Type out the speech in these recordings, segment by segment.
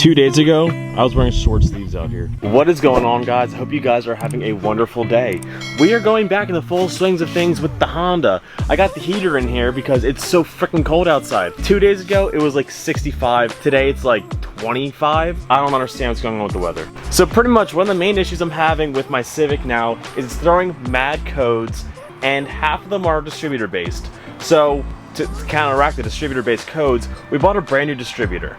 2 days ago, I was wearing short sleeves out here. What is going on, guys? I hope you guys are having a wonderful day. We are going back in the full swings of things with the Honda. I got the heater in here because it's so freaking cold outside. 2 days ago, it was like 65. Today, it's like 25. I don't understand what's going on with the weather. So pretty much one of the main issues I'm having with my Civic now is it's throwing mad codes, and half of them are distributor based. So to counteract the distributor based codes, we bought a brand new distributor.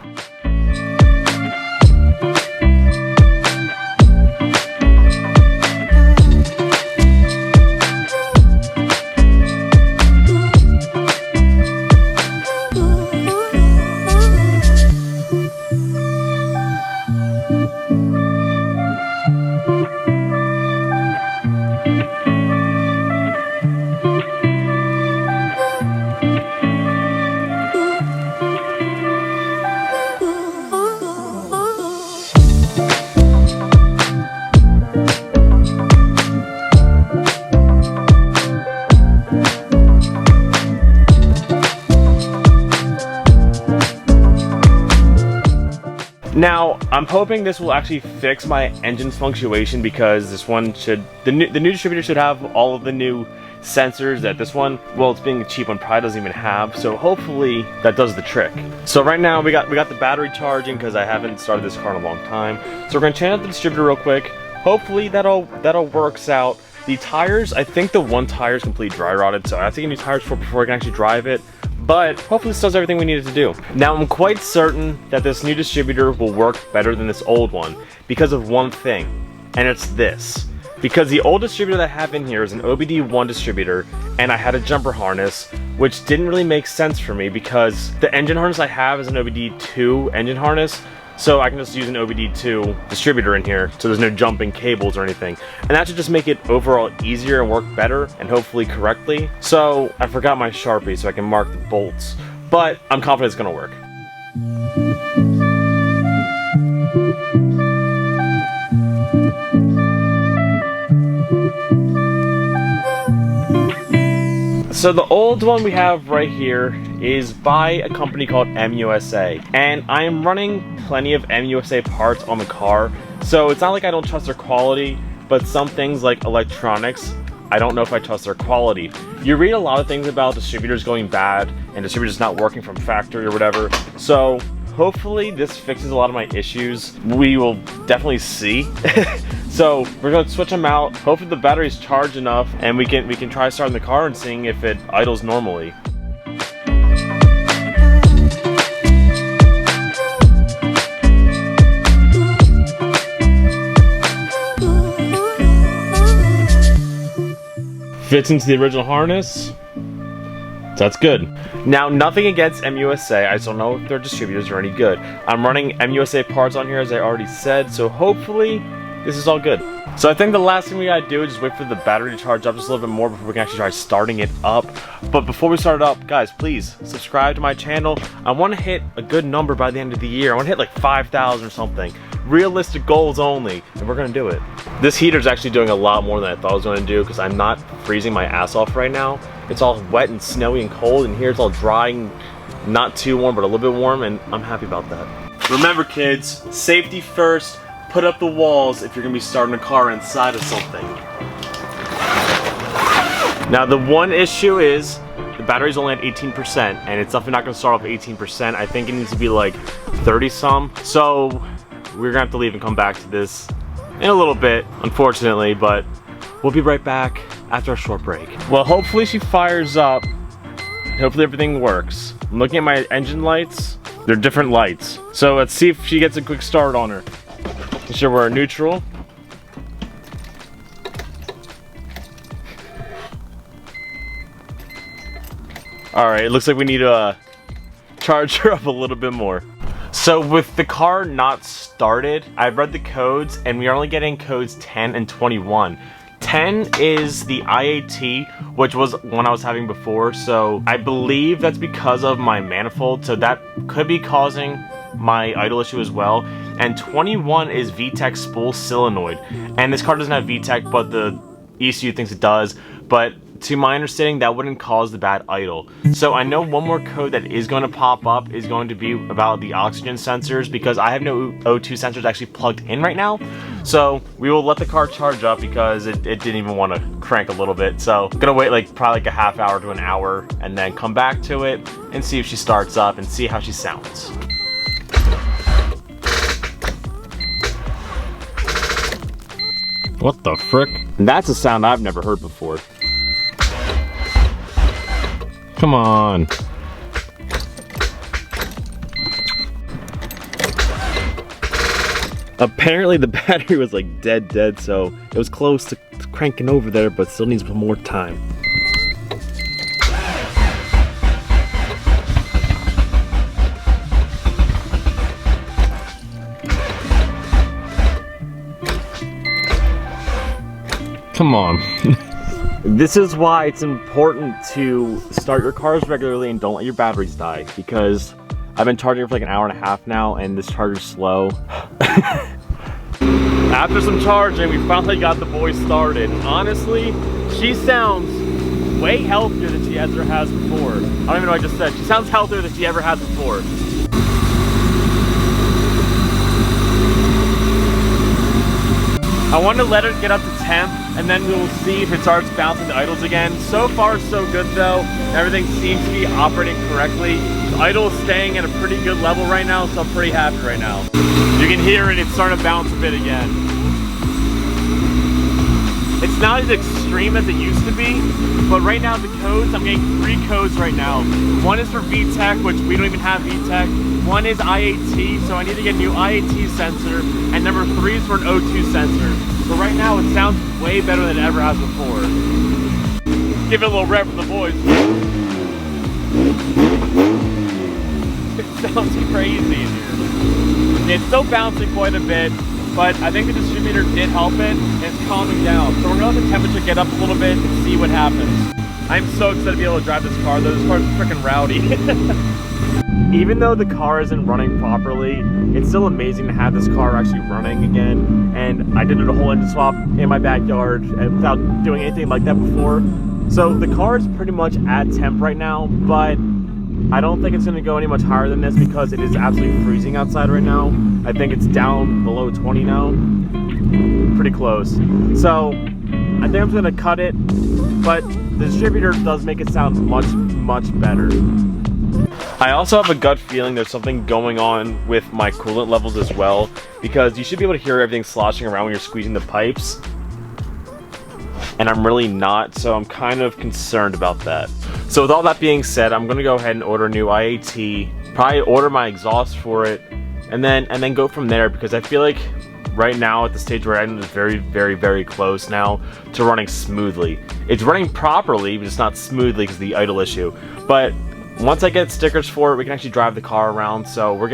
Now, I'm hoping this will actually fix my engine's fluctuation because this one should, the new distributor should have all of the new sensors that this one, well, it's being a cheap one, probably doesn't even have. So hopefully that does the trick. So right now we got the battery charging because I haven't started this car in a long time. So we're gonna change out the distributor real quick. Hopefully that all works out. The tires, I think the one tire is completely dry rotted, so I have to get new tires before I can actually drive it. But hopefully this does everything we need it to do. Now I'm quite certain that this new distributor will work better than this old one because of one thing, and it's this. Because the old distributor that I have in here is an OBD1 distributor, and I had a jumper harness, which didn't really make sense for me because the engine harness I have is an OBD2 engine harness, so I can just use an OBD2 distributor in here, so there's no jumping cables or anything. And that should just make it overall easier and work better, and hopefully correctly. So I forgot my Sharpie so I can mark the bolts, but I'm confident it's gonna work. So the old one we have right here is by a company called EMUSA, and I am running plenty of EMUSA parts on the car, so it's not like I don't trust their quality, but some things like electronics, I don't know if I trust their quality. You read a lot of things about distributors going bad and distributors not working from factory or whatever, so hopefully this fixes a lot of my issues. We will definitely see. So we're gonna switch them out. Hopefully the battery's charged enough and we can try starting the car and seeing if it idles normally. Fits into the original harness. That's good. Now, nothing against EMUSA. I just don't know if their distributors are any good. I'm running EMUSA parts on here, as I already said, so hopefully this is all good. So I think the last thing we gotta do is just wait for the battery to charge up just a little bit more before we can actually try starting it up. But before we start it up, guys, please subscribe to my channel. I want to hit a good number by the end of the year. I want to hit like 5,000 or something. Realistic goals only, and we're gonna do it. This heater's actually doing a lot more than I thought it was gonna do because I'm not freezing my ass off right now. It's all wet and snowy and cold, and here it's all dry and not too warm, but a little bit warm, and I'm happy about that. Remember, kids, safety first. Put up the walls if you're gonna be starting a car inside of something. Now the one issue is the battery's only at 18%, and it's definitely not gonna start off at 18%. I think it needs to be like 30 some. So we're gonna have to leave and come back to this in a little bit, unfortunately, but we'll be right back after a short break. Well, hopefully she fires up, and hopefully everything works. I'm looking at my engine lights. They're different lights. So let's see if she gets a quick start on her. Make sure we're neutral. Alright, it looks like we need to charge her up a little bit more. So with the car not started, I've read the codes and we are only getting codes 10 and 21. 10 is the IAT, which was one I was having before, so I believe that's because of my manifold, so that could be causing my idle issue as well. And 21 is VTEC spool solenoid, and this car doesn't have VTEC, but the ECU thinks it does. But to my understanding, that wouldn't cause the bad idle. So I know one more code that is going to pop up is going to be about the oxygen sensors, because I have no O2 sensors actually plugged in right now. So we will let the car charge up because it didn't even want to crank a little bit. So I'm gonna wait like probably like a half hour to an hour and then come back to it and see if she starts up and see how she sounds. What the frick? That's a sound I've never heard before. Come on. Apparently the battery was like dead, so it was close to cranking over there, but still needs more time. Come on. This is why it's important to start your cars regularly and don't let your batteries die, because I've been charging it for like an hour and a half now and this charger's slow. After some charging, we finally got the boy started. Honestly, she sounds way healthier than she ever has before. I don't even know what I just said. She sounds healthier than she ever has before. I want to let it get up to temp, and then we'll see if it starts bouncing the idles again. So far, so good though. Everything seems to be operating correctly. The idle is staying at a pretty good level right now, so I'm pretty happy right now. You can hear it, it's starting to bounce a bit again. It's not as extreme as it used to be, but right now the codes, I'm getting 3 codes right now. One is for VTEC, which we don't even have VTEC. One is IAT, so I need to get a new IAT sensor, and number 3 is for an O2 sensor. So right now it sounds way better than it ever has before. Give it a little rev for the boys. It sounds crazy in here. It's still bouncing quite a bit, but I think the distributor did help it, and it's calming down. So we're gonna let the temperature get up a little bit and see what happens. I'm so excited to be able to drive this car though. This car's freaking rowdy. Even though the car isn't running properly, it's still amazing to have this car actually running again. And I did a whole engine swap in my backyard without doing anything like that before. So the car is pretty much at temp right now, but I don't think it's going to go any much higher than this because it is absolutely freezing outside right now. I think it's down below 20 now. Pretty close. So I think I'm going to cut it, but the distributor does make it sound much better. I also have a gut feeling there's something going on with my coolant levels as well, because you should be able to hear everything sloshing around when you're squeezing the pipes. And I'm really not, so I'm kind of concerned about that. So with all that being said, I'm gonna go ahead and order a new IAT, probably order my exhaust for it, and then go from there, because I feel like right now at the stage where I'm is very close now to running smoothly. It's running properly, but it's not smoothly because of the idle issue. But once I get stickers for it, we can actually drive the car around. So we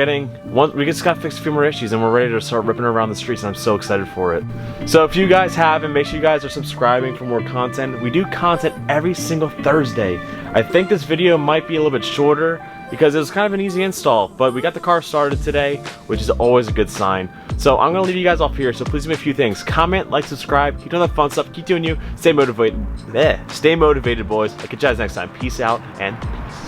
just got to fix a few more issues and we're ready to start ripping around the streets, and I'm so excited for it. So if you guys haven't, make sure you guys are subscribing for more content. We do content every single Thursday. I think this video might be a little bit shorter because it was kind of an easy install, but we got the car started today, which is always a good sign. So I'm gonna leave you guys off here, so please do me a few things. Comment, like, subscribe, keep doing that fun stuff, keep doing you, stay motivated, boys. I'll catch you guys next time. Peace out, and peace.